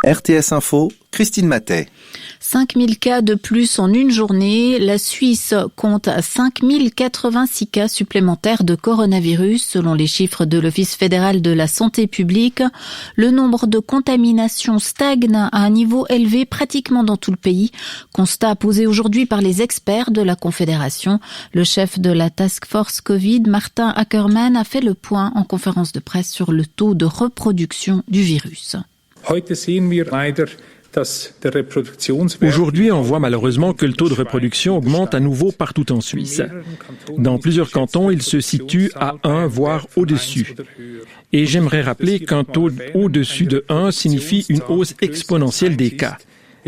RTS Info, Christine Matet. 5000 cas de plus en une journée. La Suisse compte 5086 cas supplémentaires de coronavirus, selon les chiffres de l'Office fédéral de la santé publique. Le nombre de contaminations stagne à un niveau élevé pratiquement dans tout le pays. Constat posé aujourd'hui par les experts de la Confédération. Le chef de la Task Force Covid, Martin Ackermann, a fait le point en conférence de presse sur le taux de reproduction du virus. Aujourd'hui, on voit malheureusement que le taux de reproduction augmente à nouveau partout en Suisse. Dans plusieurs cantons, il se situe à 1, voire au-dessus. Et j'aimerais rappeler qu'un taux au-dessus de 1 signifie une hausse exponentielle des cas.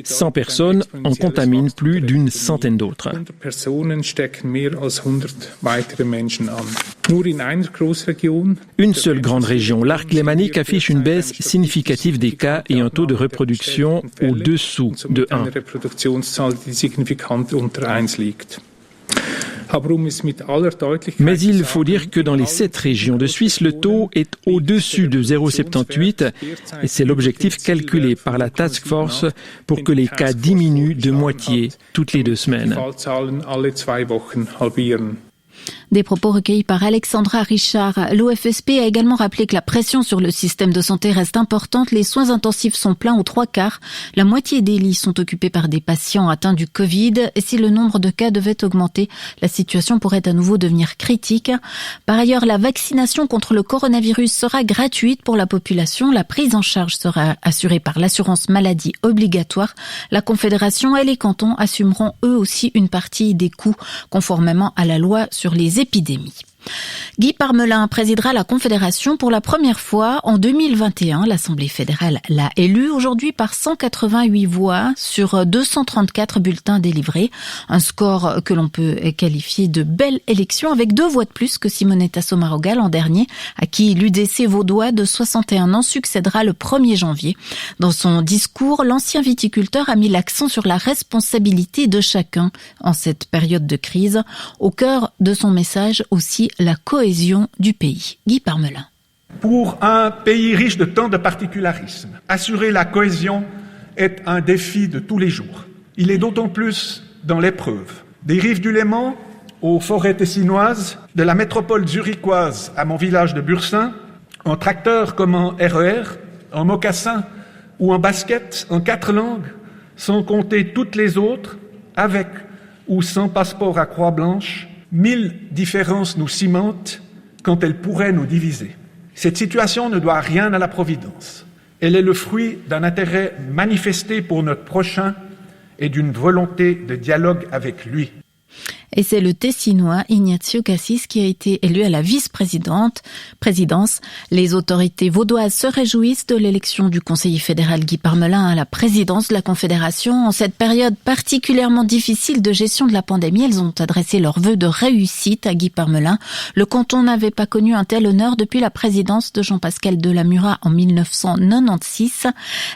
100 personnes en contaminent plus d'une centaine d'autres. Une seule grande région, l'Arc lémanique, affiche une baisse significative des cas et un taux de reproduction au-dessous de 1. Mais il faut dire que dans les 7 régions de Suisse, le taux est au-dessus de 0,78 et c'est l'objectif calculé par la Task Force pour que les cas diminuent de moitié toutes les 2 semaines. Des propos recueillis par Alexandra Richard. L'OFSP a également rappelé que la pression sur le système de santé reste importante. Les soins intensifs sont pleins aux 3/4. La moitié des lits sont occupés par des patients atteints du Covid. Et si le nombre de cas devait augmenter, la situation pourrait à nouveau devenir critique. Par ailleurs, la vaccination contre le coronavirus sera gratuite pour la population. La prise en charge sera assurée par l'assurance maladie obligatoire. La Confédération et les cantons assumeront eux aussi une partie des coûts, conformément à la loi sur les épidémies. Guy Parmelin présidera la Confédération pour la première fois en 2021. L'Assemblée fédérale l'a élu aujourd'hui par 188 voix sur 234 bulletins délivrés. Un score que l'on peut qualifier de belle élection avec 2 voix de plus que Simonetta Sommaruga l'an dernier, à qui l'UDC vaudois de 61 ans succédera le 1er janvier. Dans son discours, l'ancien viticulteur a mis l'accent sur la responsabilité de chacun en cette période de crise. Au cœur de son message aussi, la cohésion du pays. Guy Parmelin. Pour un pays riche de tant de particularismes, assurer la cohésion est un défi de tous les jours. Il est d'autant plus dans l'épreuve. Des rives du Léman aux forêts tessinoises, de la métropole zurichoise à mon village de Bursin, en tracteur comme en RER, en mocassin ou en basket, en 4 langues, sans compter toutes les autres, avec ou sans passeport à croix blanche, 1000 différences nous cimentent quand elles pourraient nous diviser. Cette situation ne doit rien à la Providence. Elle est le fruit d'un intérêt manifesté pour notre prochain et d'une volonté de dialogue avec lui. Et c'est le Tessinois Ignacio Cassis qui a été élu à la vice-présidence. Les autorités vaudoises se réjouissent de l'élection du conseiller fédéral Guy Parmelin à la présidence de la Confédération. En cette période particulièrement difficile de gestion de la pandémie, elles ont adressé leurs vœux de réussite à Guy Parmelin. Le canton n'avait pas connu un tel honneur depuis la présidence de Jean-Pascal Delamura en 1996.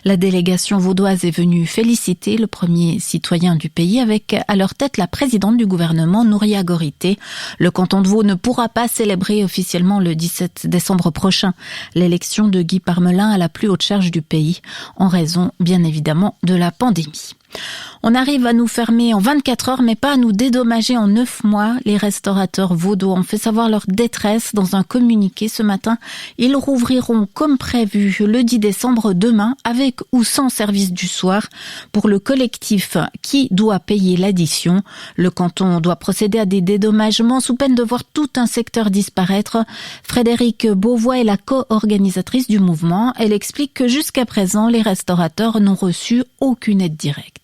La délégation vaudoise est venue féliciter le premier citoyen du pays avec à leur tête la présidente du gouvernement, Nouria Gorité. Le canton de Vaud ne pourra pas célébrer officiellement le 17 décembre prochain l'élection de Guy Parmelin à la plus haute charge du pays, en raison bien évidemment de la pandémie. On arrive à nous fermer en 24 heures, mais pas à nous dédommager en 9 mois. Les restaurateurs vaudois ont fait savoir leur détresse dans un communiqué ce matin. Ils rouvriront comme prévu le 10 décembre demain, avec ou sans service du soir. Pour le collectif qui doit payer l'addition, le canton doit procéder à des dédommagements sous peine de voir tout un secteur disparaître. Frédérique Beauvois est la co-organisatrice du mouvement. Elle explique que jusqu'à présent, les restaurateurs n'ont reçu aucune aide directe.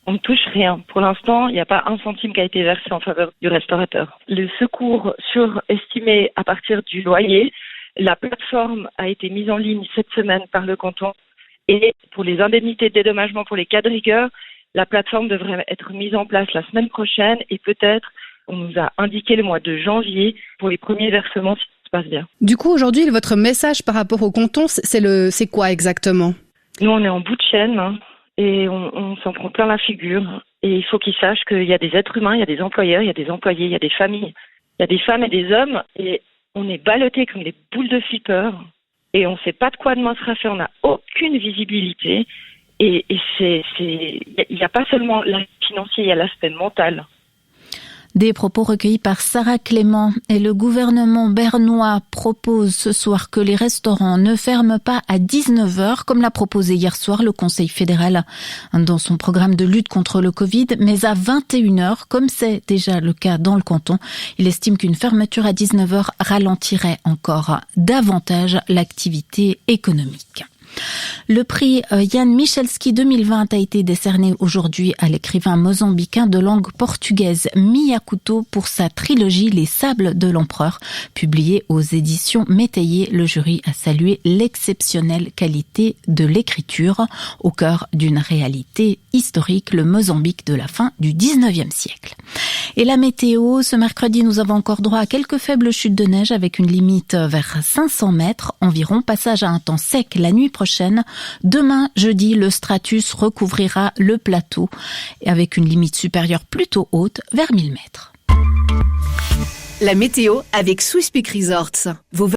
On ne touche rien. Pour l'instant, il n'y a pas un centime qui a été versé en faveur du restaurateur. Le secours surestimé à partir du loyer, la plateforme a été mise en ligne cette semaine par le canton. Et pour les indemnités de dédommagement pour les cas de rigueur, la plateforme devrait être mise en place la semaine prochaine et peut-être, on nous a indiqué le mois de janvier pour les premiers versements si tout se passe bien. Du coup, aujourd'hui, votre message par rapport au canton, c'est quoi exactement ? Nous, on est en bout de chaîne. Et on s'en prend plein la figure. Et il faut qu'ils sachent qu'il y a des êtres humains, il y a des employeurs, il y a des employés, il y a des familles, il y a des femmes et des hommes. Et on est ballottés comme des boules de flipper. Et on ne sait pas de quoi demain sera fait. On n'a aucune visibilité. Et il n'y a pas seulement l'aspect financier, il y a l'aspect mental. Des propos recueillis par Sarah Clément. Et le gouvernement bernois propose ce soir que les restaurants ne ferment pas à 19h, comme l'a proposé hier soir le Conseil fédéral dans son programme de lutte contre le Covid, mais à 21h, comme c'est déjà le cas dans le canton. Il estime qu'une fermeture à 19h ralentirait encore davantage l'activité économique. Le prix Jan Michalski 2020 a été décerné aujourd'hui à l'écrivain mozambicain de langue portugaise Mia Couto pour sa trilogie Les Sables de l'Empereur, publiée aux éditions Métayer. Le jury a salué l'exceptionnelle qualité de l'écriture au cœur d'une réalité historique, le Mozambique de la fin du 19e siècle. Et la météo, ce mercredi, nous avons encore droit à quelques faibles chutes de neige avec une limite vers 500 mètres environ. Passage à un temps sec la nuit prochaine. Demain, jeudi, le stratus recouvrira le plateau avec une limite supérieure plutôt haute vers 1000 mètres. La météo avec Swiss Peak Resorts. Vos